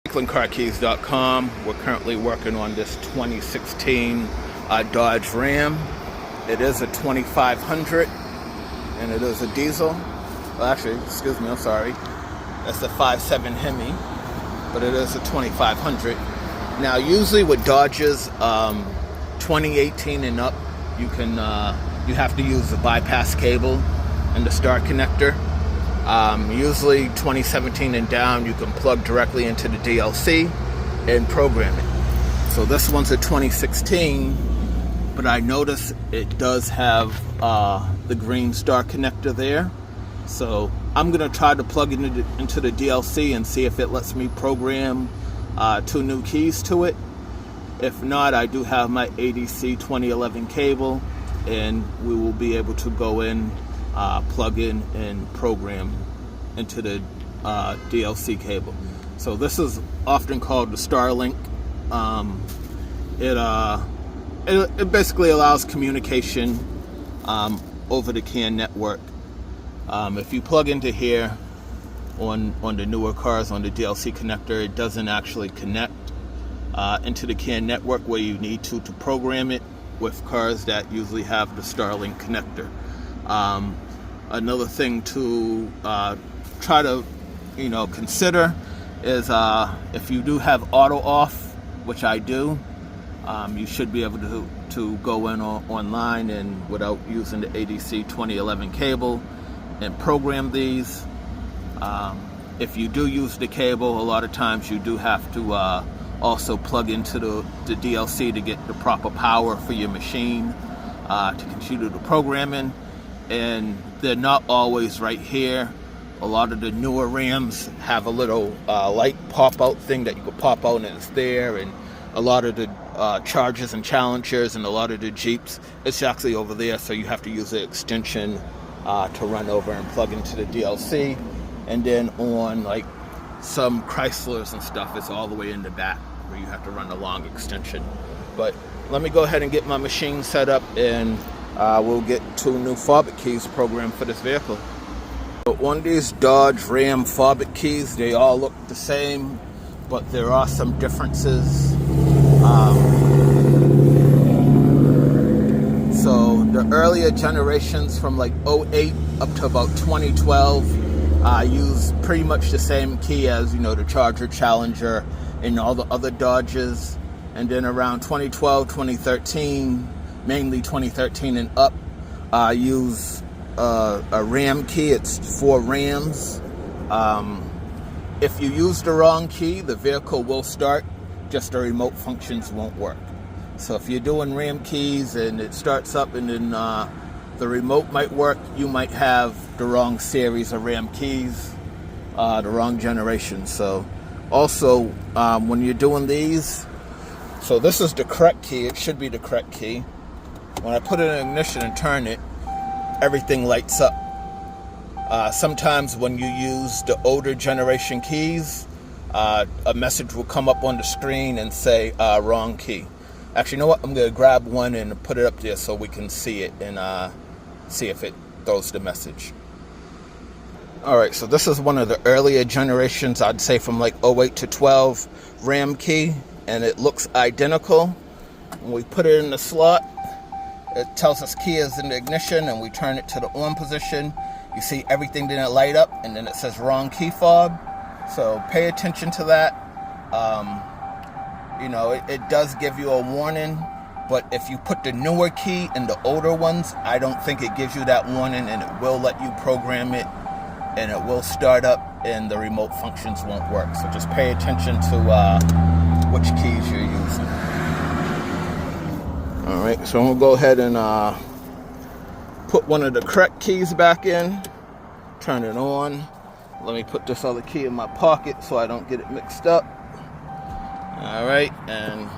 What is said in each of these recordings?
CarKeys.com. We're currently working on this 2016 Dodge Ram. It is a 2500 and it is a diesel. Well, actually, excuse me, I'm sorry. That's a 5.7 Hemi, but it is a 2500. Now, usually with Dodges 2018 and up, you have to use the bypass cable and the start connector. Usually 2017 and down, you can plug directly into the DLC and program it. So this one's a 2016, but I notice it does have the green start connector there. So I'm going to try to plug it into the DLC and see if it lets me program 2 new keys to it. If not, I do have my ADC 2011 cable, and we will be able to go in, plug in and program into the DLC cable. So this is often called the Starlink. It basically allows communication over the CAN network. If you plug into here on the newer cars on the DLC connector, it doesn't actually connect into the CAN network where you need to program it with cars that usually have the Starlink connector. Another thing to try to consider is if you do have auto off, which I do, you should be able to go in online and without using the ADC 2011 cable and program these. If you do use the cable, a lot of times you do have to also plug into the DLC to get the proper power for your machine to continue the programming. And they're not always right here. A lot of the newer Rams have a little light pop-out thing that you can pop out and it's there. And a lot of the Chargers and Challengers and a lot of the Jeeps, it's actually over there. So you have to use the extension to run over and plug into the DLC. And then on like some Chryslers and stuff, it's all the way in the back where you have to run a long extension. But let me go ahead and get my machine set up, and we'll get 2 new fobik keys programmed for this vehicle. So on these Dodge Ram fobik keys, they all look the same, but there are some differences. So the earlier generations from like 08 up to about 2012 use pretty much the same key as the Charger, Challenger, and all the other Dodges. And then around 2012, 2013, mainly 2013 and up, use a Ram key. It's for Rams. If you use the wrong key, the vehicle will start, just the remote functions won't work. So if you're doing Ram keys and it starts up and then the remote might work, you might have the wrong series of Ram keys, the wrong generation. So also when you're doing these, so this is the correct key. It should be the correct key. When I put it in ignition and turn it, everything lights up. Sometimes when you use the older generation keys, a message will come up on the screen and say wrong key. Actually, you know what? I'm going to grab one and put it up there so we can see it and see if it throws the message. Alright, so this is one of the earlier generations, I'd say from like 08 to 12 Ram key, and it looks identical. When we put it in the slot, it tells us key is in the ignition, and we turn it to the on position. You see everything didn't light up, and then it says wrong key fob. So pay attention to that. It does give you a warning, but if you put the newer key in the older ones, I don't think it gives you that warning, and it will let you program it, and it will start up, and the remote functions won't work. So just pay attention to which keys you're using. Alright, so I'm going to go ahead and put one of the correct keys back in, turn it on. Let me put this other key in my pocket so I don't get it mixed up. Alright, and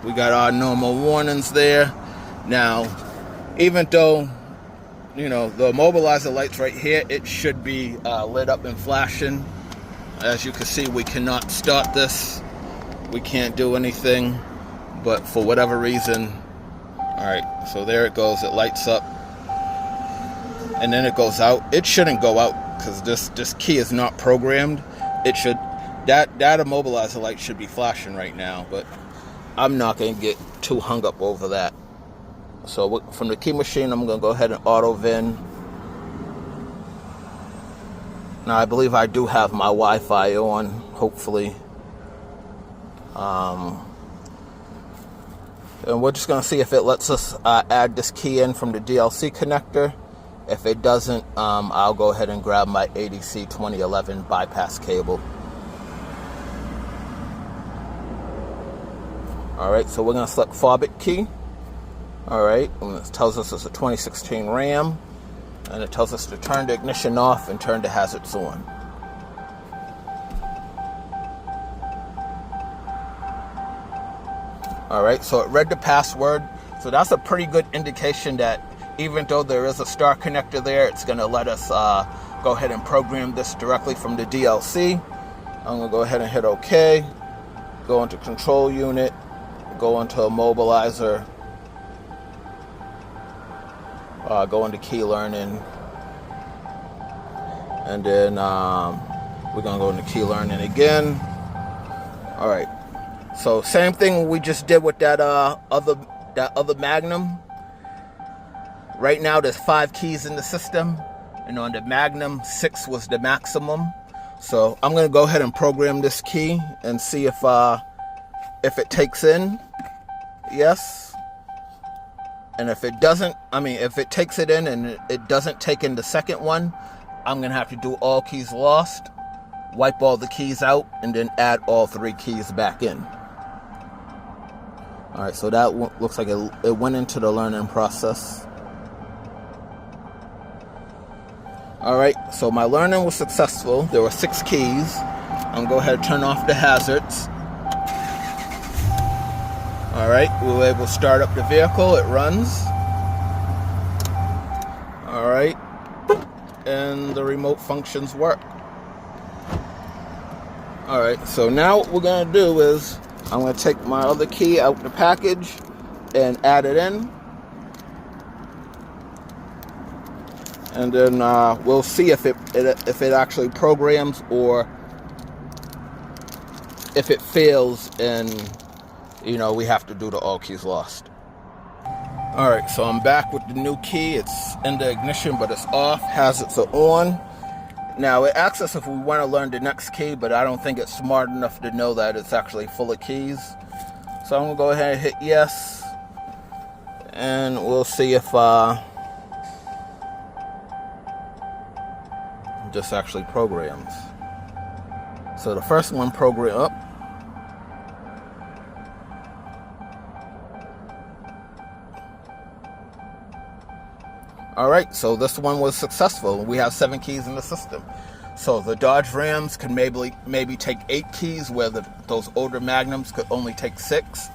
we got our normal warnings there. Now, even though the immobilizer light's right here, it should be lit up and flashing. As you can see, we cannot start this. We can't do anything, but for whatever reason, alright, so there it goes, it lights up, and then it goes out. It shouldn't go out, because this key is not programmed. It That immobilizer light should be flashing right now, but I'm not going to get too hung up over that. So from the key machine, I'm going to go ahead and auto VIN. Now I believe I do have my Wi-Fi on, hopefully. And we're just going to see if it lets us add this key in from the DLC connector. If it doesn't, I'll go ahead and grab my ADC 2011 bypass cable. Alright, so we're going to select fobik key. Alright, and it tells us it's a 2016 Ram. And it tells us to turn the ignition off and turn the hazards on. Alright, so it read the password. So that's a pretty good indication that even though there is a star connector there, it's going to let us go ahead and program this directly from the DLC. I'm going to go ahead and hit OK. Go into control unit. Go into immobilizer. Go into key learning. And then we're going to go into key learning again. Alright. So same thing we just did with that other Magnum. Right now there's 5 keys in the system, and on the Magnum 6 was the maximum. So I'm going to go ahead and program this key and see if it takes in. Yes. And if it doesn't, if it takes it in and it doesn't take in the second one, I'm going to have to do all keys lost, wipe all the keys out, and then add all 3 keys back in. Alright, so that looks like it went into the learning process. Alright, so my learning was successful. There were 6 keys. I'm going to go ahead and turn off the hazards. Alright, we were able to start up the vehicle. It runs. Alright, and the remote functions work. Alright, so now what we're going to do is I'm going to take my other key out the package and add it in. And then we'll see if it actually programs or if it fails and, we have to do the all keys lost. Alright, so I'm back with the new key. It's in the ignition, but it's off. Hazards are on. Now, it asks us if we want to learn the next key, but I don't think it's smart enough to know that it's actually full of keys. So I'm going to go ahead and hit yes. And we'll see if this actually programs. So the first one program up. Alright, so this one was successful. We have 7 keys in the system. So the Dodge Rams can maybe take 8 keys, where those older Magnums could only take 6.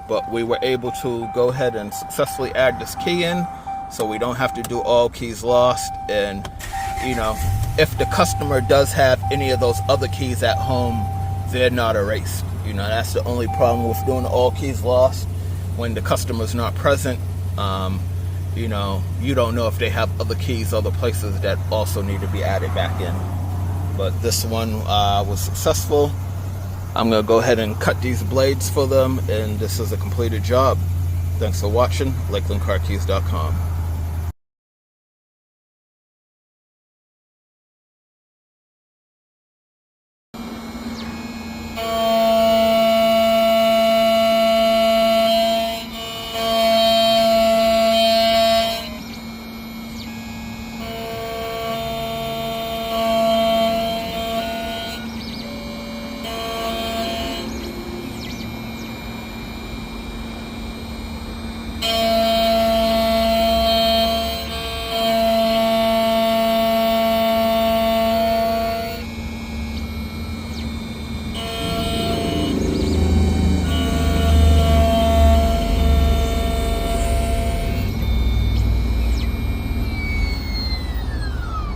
But we were able to go ahead and successfully add this key in, so we don't have to do all keys lost. And, if the customer does have any of those other keys at home, they're not erased. That's the only problem with doing all keys lost. When the customer's not present, you don't know if they have other keys, other places that also need to be added back in. But this one was successful. I'm going to go ahead and cut these blades for them, and this is a completed job. Thanks for watching. LakelandCarKeys.com.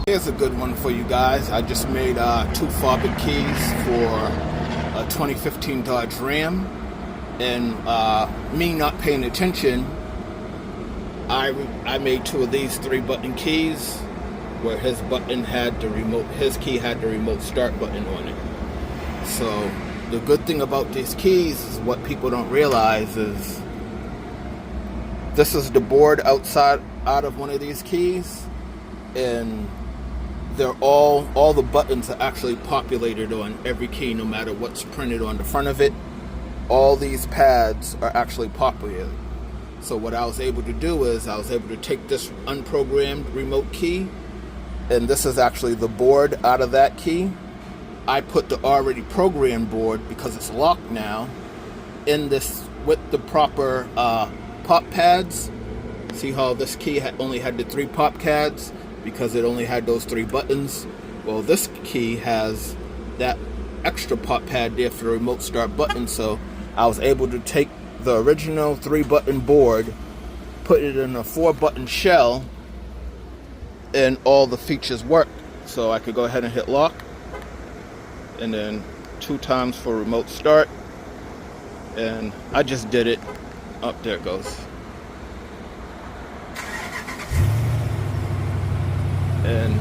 Here's a good one for you guys. I just made 2 fobik keys for a 2015 Dodge Ram, and me not paying attention, I made 2 of these 3-button keys where his key had the remote start button on it. So the good thing about these keys is what people don't realize is this is the board out of one of these keys, and they're all the buttons are actually populated on every key, no matter what's printed on the front of it. All these pads are actually populated. So what I was able to do is I was able to take this unprogrammed remote key, and this is actually the board out of that key. I put the already programmed board, because it's locked now, in this with the proper pop pads. See how this key only had the 3 pop pads because it only had those 3 buttons? Well, this key has that extra pop pad there for the remote start button, so I was able to take the original 3-button board, put it in a 4-button shell, and all the features work. So I could go ahead and hit lock, and then 2 times for remote start, and I just did it. Oh, there it goes. And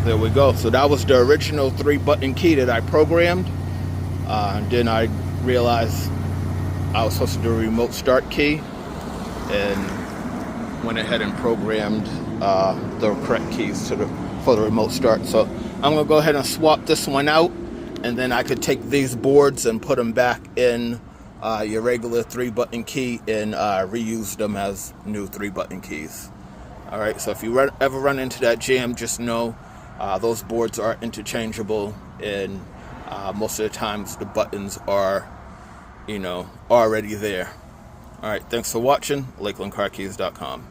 there we go. So that was the original 3-button key that I programmed. Then I realized I was supposed to do a remote start key, and went ahead and programmed the correct keys for the remote start. So I'm going to go ahead and swap this one out, and then I could take these boards and put them back in your regular 3-button key and reuse them as new 3-button keys. Alright, so if you ever run into that jam, just know those boards are interchangeable, and most of the times the buttons are, already there. Alright, thanks for watching. LakelandCarKeys.com.